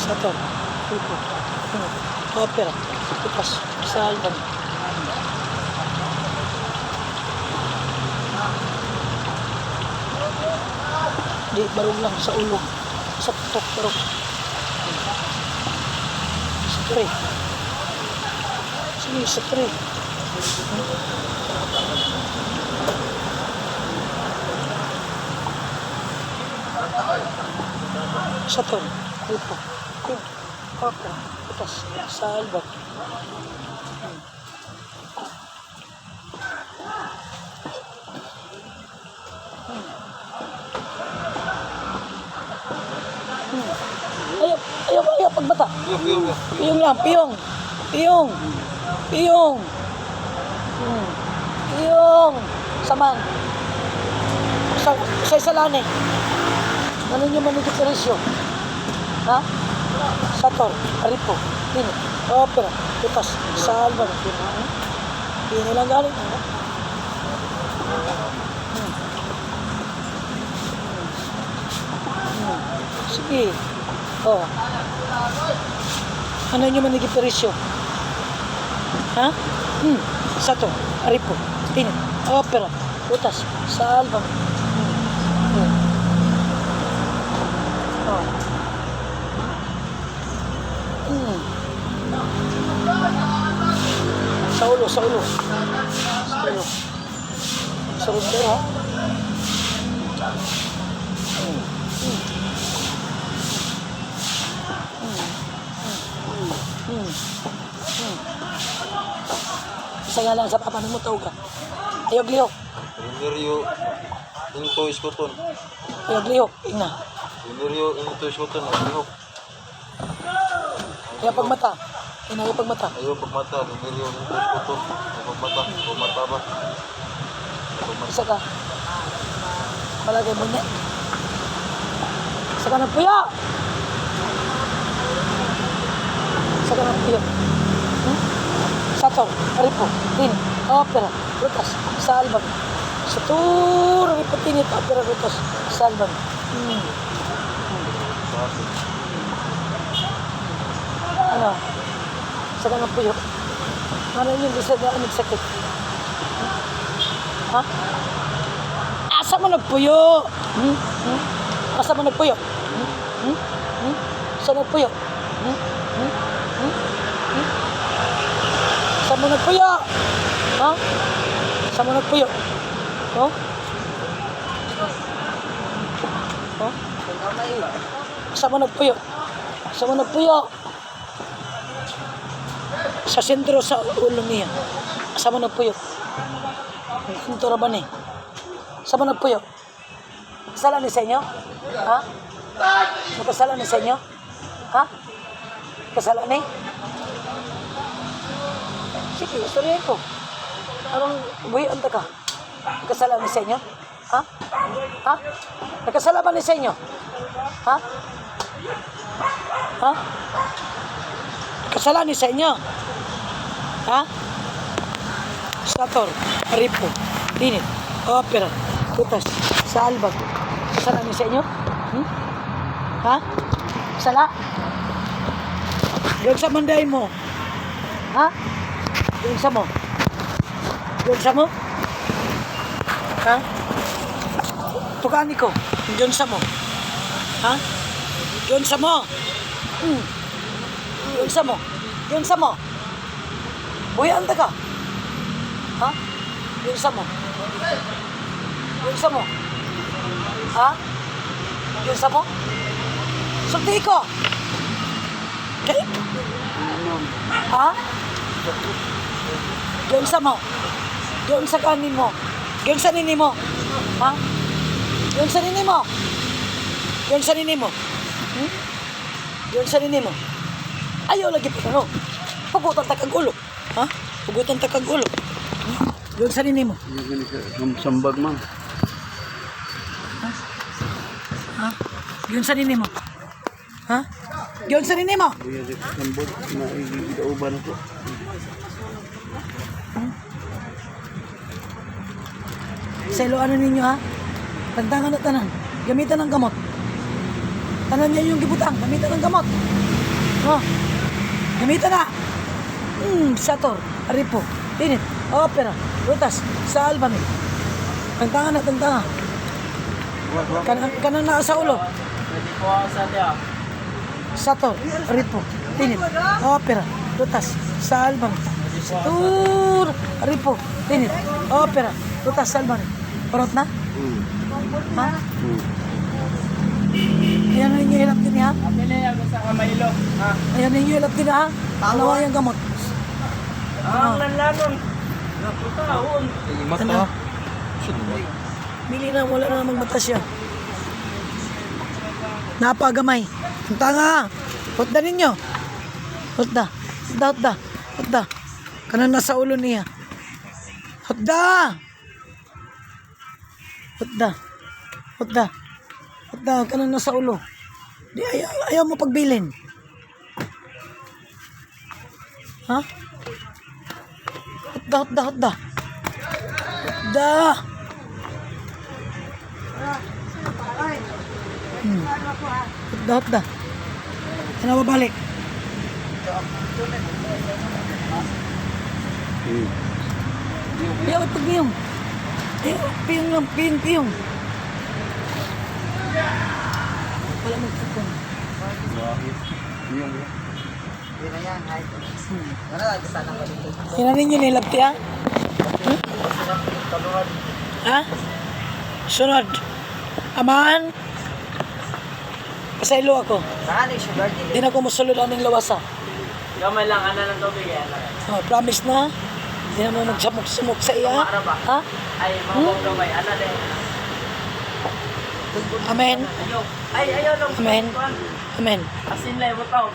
Sator, Ripo, Opera, Tupas, Salvan. Di barong lang sa ulo, sa tutok barong. Sa pre. Sige, sa pre. Sator, Ripo, Opera, Tupas, Salvan. Ayaw, pagbata. Piyong lang, piyong. Piyong. Saman. Sa isalane. Ano nyo manigit resyo? Ha? Sator, Ripo, Pino, Opera, Tupas, Salvan. Pino lang galing. Sige. Oh. Ano nyo manigit resyo? Ha? Sator, Ripo, Pino, Opera, Tupas, Salvan. Oh. Sa ulo. Sarap kayo, ha? Isa nga lang sa papanin mo, tawag ka. Ayog lihok. Riniryo into iskoton. Ayog lihok, ina. Riniryo into iskoton. Lihok. Ayaw pagmata. Ina, ayaw pagmata. Ayaw pagmata. Riniryo into iskoton. Ayaw pagmata. Pagmata ba? Isa ka. Palagay mo niya. Isa ka ng puya. Isa ka ng puya. Sator, Ripo, Pino, Opera, Tupas, Salvan. Sator, Ripo, Pino, Opera, Tupas, Salvan. Ano? Isa ka ng puyo. Ano yung bisa na nagsakit? Ha? Asa mo nagpuyo? Asa mo nagpuyo? Asa nagpuyo? Asa mo nagpuyo? Ha? Asa mo nagpuyo? Oh? Oh? Asa mo nagpuyo? Asa mo nagpuyo? Sa sentro sa ulo niya. Asa mo nagpuyo? Ito ra ba ni? Asa mo nagpuyo? Kasala ni sa inyo? Ha? Kasala ni sa inyo? Ha? Kasala ni? Sige, istorya ko. Anong buhi anta ka? Kasala ni sa inyo? Ha? Ha? Nagkasala ba ni sa inyo? Ha? Ha? Kasala ni sa inyo? Ha? Sator, Ripo, Pino, Opera, Tupas, Salvan. Kasala ni sa inyo? Ha? Sala? Doon sa manday mo. Ha? Doon sa mo. Doon sa mo? Ha? Tukani ko. Doon sa mo. Ha? Doon sa mo. Doon sa mo. Doon sa mo. Buyan ka. Ha? Doon sa mo. Doon sa mo. Ha? Doon sa mo. Sulti ko. Okay? Ha? Doon sa mo. Doon sa kanin mo. Doon sa nini mo. Ha? Doon sa nini mo. Doon sa nini mo. Doon sa nini mo. Ayaw lagi po. Ano? Pugutan takang ulo. Ha? Pugutan takang ulo. Doon sa nini mo. Sambag man. Ha? Doon sa nini mo. Ha? Doon sa nini mo. Sambag na iuban ako. Selo ano ninyo ha? Tantangan na tanan. Gamitan ng gamot. Tanan niya yung gibutang. Gamitan ng gamot. Oh. Gamitan na. Sator. Aripo. Tinit. Opera. Rutas. Sa albami. Tangtanga na, tangtanga. Kanang na sa ulo. Pwede po ako sa tiya. Sator. Aripo. Tinit. Opera. Rutas. Sa albami. Sator. Aripo. Tinit. Opera. Rutas. Sa albami. Parot na? Ha? Ayan na yung hilap din ha? Pili ako sa Kamaylo. Ha? Ayan na yung hilap din ha? Alawa yung gamot. Ang nanlanon. Nakutaon. Ano? Mili na, wala na namang mata siya. Napagamay. Ang tanga. Hutda ninyo. Hutda. Hutda, hutda. Hutda. Kanang nasa ulo niya. Hutda. Hutda. Hutda. Hutda. Kanang nasa ulo. Di, ayaw mo pagbilin. Ha? Hutda, hutda, hutda. Hutda. Hutda, hutda. Ano ba balik? Ayaw, pagbiyong. Ayaw, piyong lang, piyong. Wala magpupon. Sinanin nyo nilabti ha? Ha? Sunod. Aman. Pasaylo ako. Di na ko musulod aning lawasa. Gamay lang, ana ng tubig yan. Oh, promise na. Di na mo magsamok-sumok sa iya. Ha? Ay, mga gamay, ana din. Amen. Ay, ayaw lang. Amen. Amen. Asin lang, mo tao.